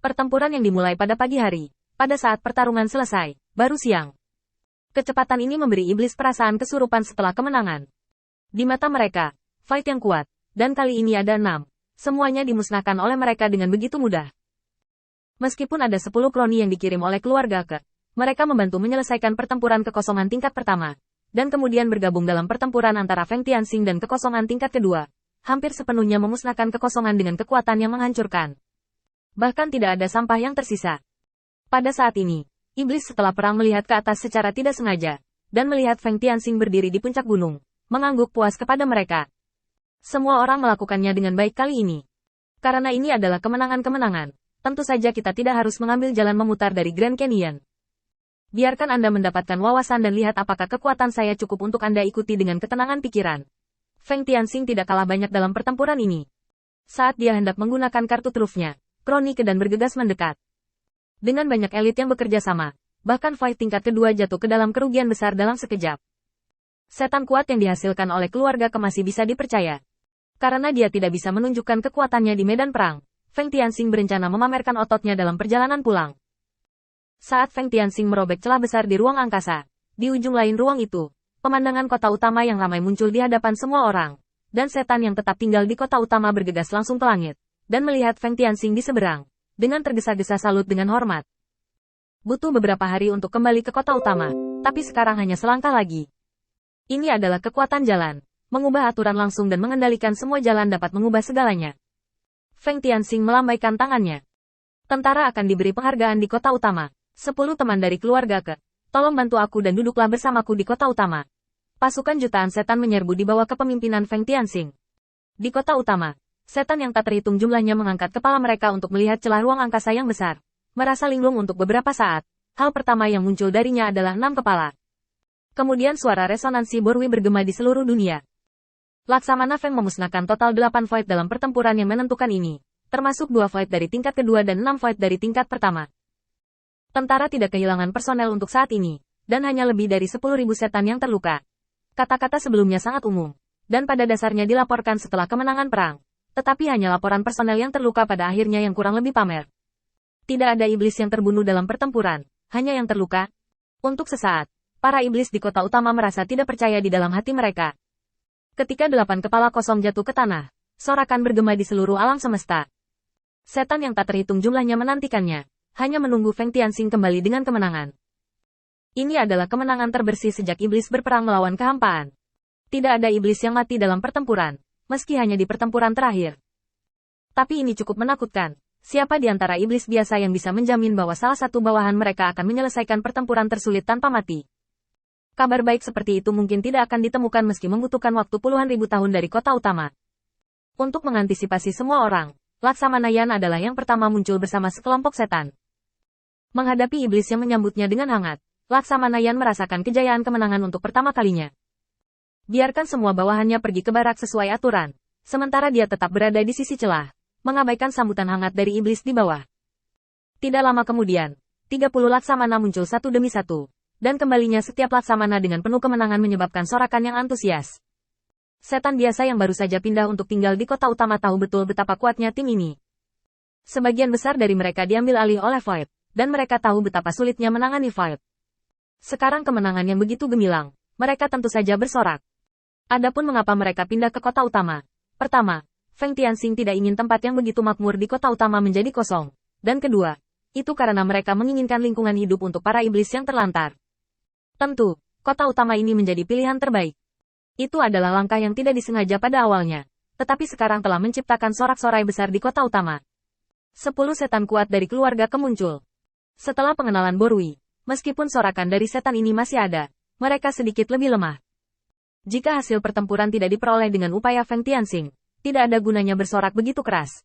Pertempuran yang dimulai pada pagi hari, pada saat pertarungan selesai, baru siang. Kecepatan ini memberi iblis perasaan kesurupan setelah kemenangan. Di mata mereka, fight yang kuat, dan kali ini ada 6. Semuanya dimusnahkan oleh mereka dengan begitu mudah. Meskipun ada 10 kroni yang dikirim oleh keluarga Ke, mereka membantu menyelesaikan pertempuran kekosongan tingkat pertama, dan kemudian bergabung dalam pertempuran antara Feng Tianxing dan kekosongan tingkat kedua, hampir sepenuhnya memusnahkan kekosongan dengan kekuatan yang menghancurkan. Bahkan tidak ada sampah yang tersisa. Pada saat ini, iblis setelah perang melihat ke atas secara tidak sengaja, dan melihat Feng Tianxing berdiri di puncak gunung, mengangguk puas kepada mereka. Semua orang melakukannya dengan baik kali ini. Karena ini adalah kemenangan-kemenangan, tentu saja kita tidak harus mengambil jalan memutar dari Grand Canyon. Biarkan Anda mendapatkan wawasan dan lihat apakah kekuatan saya cukup untuk Anda ikuti dengan ketenangan pikiran. Feng Tianxing tidak kalah banyak dalam pertempuran ini. Saat dia hendak menggunakan kartu trufnya, kroni Ke dan bergegas mendekat. Dengan banyak elit yang bekerja sama, bahkan fight tingkat kedua jatuh ke dalam kerugian besar dalam sekejap. Setan kuat yang dihasilkan oleh keluarga Ke masih bisa dipercaya. Karena dia tidak bisa menunjukkan kekuatannya di medan perang, Feng Tianxing berencana memamerkan ototnya dalam perjalanan pulang. Saat Feng Tianxing merobek celah besar di ruang angkasa, di ujung lain ruang itu, pemandangan kota utama yang ramai muncul di hadapan semua orang, dan setan yang tetap tinggal di kota utama bergegas langsung ke langit, dan melihat Feng Tianxing di seberang, dengan tergesa-gesa salut dengan hormat. Butuh beberapa hari untuk kembali ke kota utama, tapi sekarang hanya selangkah lagi. Ini adalah kekuatan jalan, mengubah aturan langsung dan mengendalikan semua jalan dapat mengubah segalanya. Feng Tianxing melambaikan tangannya. Tentara akan diberi penghargaan di kota utama. 10 teman dari keluarga Ke, tolong bantu aku dan duduklah bersamaku di kota utama. Pasukan jutaan setan menyerbu di bawah kepemimpinan Feng Tianxing. Di kota utama, setan yang tak terhitung jumlahnya mengangkat kepala mereka untuk melihat celah ruang angkasa yang besar. Merasa linglung untuk beberapa saat, hal pertama yang muncul darinya adalah 6 kepala. Kemudian suara resonansi Borwi bergema di seluruh dunia. Laksamana Feng memusnahkan total 8 fight dalam pertempuran yang menentukan ini, termasuk 2 fight dari tingkat kedua dan 6 fight dari tingkat pertama. Tentara tidak kehilangan personel untuk saat ini, dan hanya lebih dari 10.000 setan yang terluka. Kata-kata sebelumnya sangat umum, dan pada dasarnya dilaporkan setelah kemenangan perang. Tetapi hanya laporan personel yang terluka pada akhirnya yang kurang lebih pamer. Tidak ada iblis yang terbunuh dalam pertempuran, hanya yang terluka. Untuk sesaat, para iblis di kota utama merasa tidak percaya di dalam hati mereka. Ketika 8 kepala kosong jatuh ke tanah, sorakan bergema di seluruh alam semesta. Setan yang tak terhitung jumlahnya menantikannya, hanya menunggu Feng Tianxing kembali dengan kemenangan. Ini adalah kemenangan terbersih sejak iblis berperang melawan kehampaan. Tidak ada iblis yang mati dalam pertempuran, meski hanya di pertempuran terakhir. Tapi ini cukup menakutkan. Siapa di antara iblis biasa yang bisa menjamin bahwa salah satu bawahan mereka akan menyelesaikan pertempuran tersulit tanpa mati? Kabar baik seperti itu mungkin tidak akan ditemukan meski membutuhkan waktu puluhan ribu tahun dari kota utama. Untuk mengantisipasi semua orang, Laksamana Yan adalah yang pertama muncul bersama sekelompok setan. Menghadapi iblis yang menyambutnya dengan hangat, Laksamana Yan merasakan kejayaan kemenangan untuk pertama kalinya. Biarkan semua bawahannya pergi ke barak sesuai aturan, sementara dia tetap berada di sisi celah, mengabaikan sambutan hangat dari iblis di bawah. Tidak lama kemudian, 30 Laksamana muncul satu demi satu, dan kembalinya setiap Laksamana dengan penuh kemenangan menyebabkan sorakan yang antusias. Setan biasa yang baru saja pindah untuk tinggal di kota utama tahu betul betapa kuatnya tim ini. Sebagian besar dari mereka diambil alih oleh Void, dan mereka tahu betapa sulitnya menangani Void. Sekarang kemenangan yang begitu gemilang, mereka tentu saja bersorak. Adapun mengapa mereka pindah ke kota utama. Pertama, Feng Tianxing tidak ingin tempat yang begitu makmur di kota utama menjadi kosong. Dan kedua, itu karena mereka menginginkan lingkungan hidup untuk para iblis yang terlantar. Tentu, kota utama ini menjadi pilihan terbaik. Itu adalah langkah yang tidak disengaja pada awalnya, tetapi sekarang telah menciptakan sorak-sorai besar di kota utama. 10 setan kuat dari keluarga Ke muncul. Setelah pengenalan Borwi, meskipun sorakan dari setan ini masih ada, mereka sedikit lebih lemah. Jika hasil pertempuran tidak diperoleh dengan upaya Feng Tianxing, tidak ada gunanya bersorak begitu keras.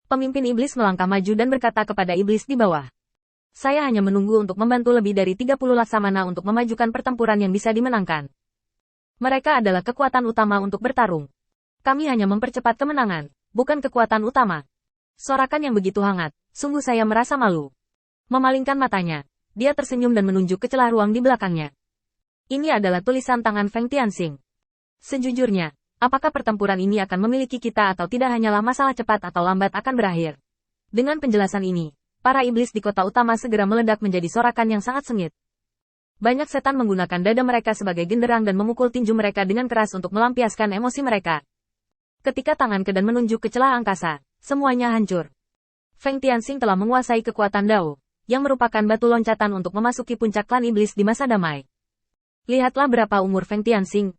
Pemimpin iblis melangkah maju dan berkata kepada iblis di bawah. Saya hanya menunggu untuk membantu lebih dari 30 laksamana untuk memajukan pertempuran yang bisa dimenangkan. Mereka adalah kekuatan utama untuk bertarung. Kami hanya mempercepat kemenangan, bukan kekuatan utama. Sorakan yang begitu hangat, sungguh saya merasa malu. Memalingkan matanya, dia tersenyum dan menunjuk ke celah ruang di belakangnya. Ini adalah tulisan tangan Feng Tianxing. Sejujurnya, apakah pertempuran ini akan memiliki kita atau tidak hanyalah masalah cepat atau lambat akan berakhir. Dengan penjelasan ini, para iblis di kota utama segera meledak menjadi sorakan yang sangat sengit. Banyak setan menggunakan dada mereka sebagai genderang dan memukul tinju mereka dengan keras untuk melampiaskan emosi mereka. Ketika tangan Kedan menunjuk ke celah angkasa, semuanya hancur. Feng Tianxing telah menguasai kekuatan Dao, yang merupakan batu loncatan untuk memasuki puncak klan iblis di masa damai. Lihatlah berapa umur Feng Tianxing.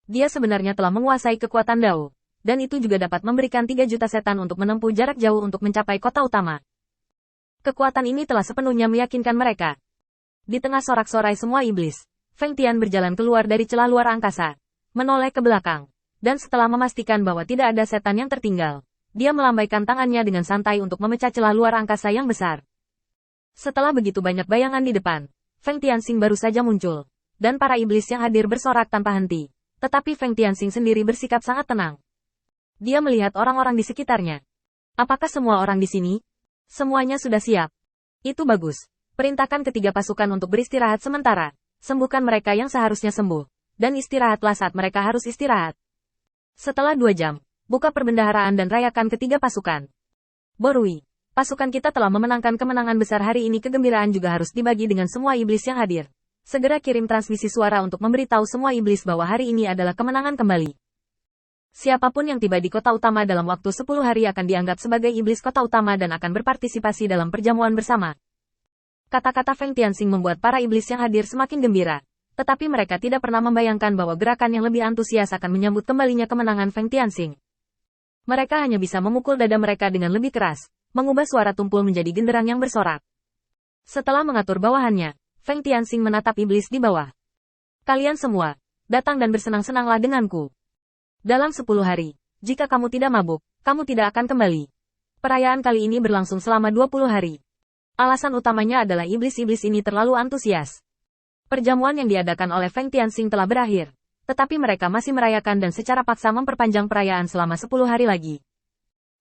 Dia sebenarnya telah menguasai kekuatan Dao, dan itu juga dapat memberikan 3 juta setan untuk menempuh jarak jauh untuk mencapai kota utama. Kekuatan ini telah sepenuhnya meyakinkan mereka. Di tengah sorak-sorai semua iblis, Feng Tian berjalan keluar dari celah luar angkasa, menoleh ke belakang, dan setelah memastikan bahwa tidak ada setan yang tertinggal, dia melambaikan tangannya dengan santai untuk memecah celah luar angkasa yang besar. Setelah begitu banyak bayangan di depan, Feng Tianxing baru saja muncul, dan para iblis yang hadir bersorak tanpa henti, tetapi Feng Tianxing sendiri bersikap sangat tenang. Dia melihat orang-orang di sekitarnya. Apakah semua orang di sini? Semuanya sudah siap. Itu bagus. Perintahkan ketiga pasukan untuk beristirahat sementara. Sembuhkan mereka yang seharusnya sembuh. Dan istirahatlah saat mereka harus istirahat. Setelah 2 jam, buka perbendaharaan dan rayakan ketiga pasukan. Borui, pasukan kita telah memenangkan kemenangan besar hari ini. Kegembiraan juga harus dibagi dengan semua iblis yang hadir. Segera kirim transmisi suara untuk memberitahu semua iblis bahwa hari ini adalah kemenangan kembali. Siapapun yang tiba di kota utama dalam waktu 10 hari akan dianggap sebagai iblis kota utama dan akan berpartisipasi dalam perjamuan bersama. Kata-kata Feng Tianxing membuat para iblis yang hadir semakin gembira. Tetapi mereka tidak pernah membayangkan bahwa gerakan yang lebih antusias akan menyambut kembalinya kemenangan Feng Tianxing. Mereka hanya bisa memukul dada mereka dengan lebih keras, mengubah suara tumpul menjadi genderang yang bersorak. Setelah mengatur bawahannya, Feng Tianxing menatap iblis di bawah. Kalian semua, datang dan bersenang-senanglah denganku. Dalam 10 hari, jika kamu tidak mabuk, kamu tidak akan kembali. Perayaan kali ini berlangsung selama 20 hari. Alasan utamanya adalah iblis-iblis ini terlalu antusias. Perjamuan yang diadakan oleh Feng Tianxing telah berakhir, tetapi mereka masih merayakan dan secara paksa memperpanjang perayaan selama 10 hari lagi.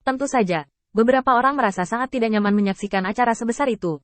Tentu saja, beberapa orang merasa sangat tidak nyaman menyaksikan acara sebesar itu.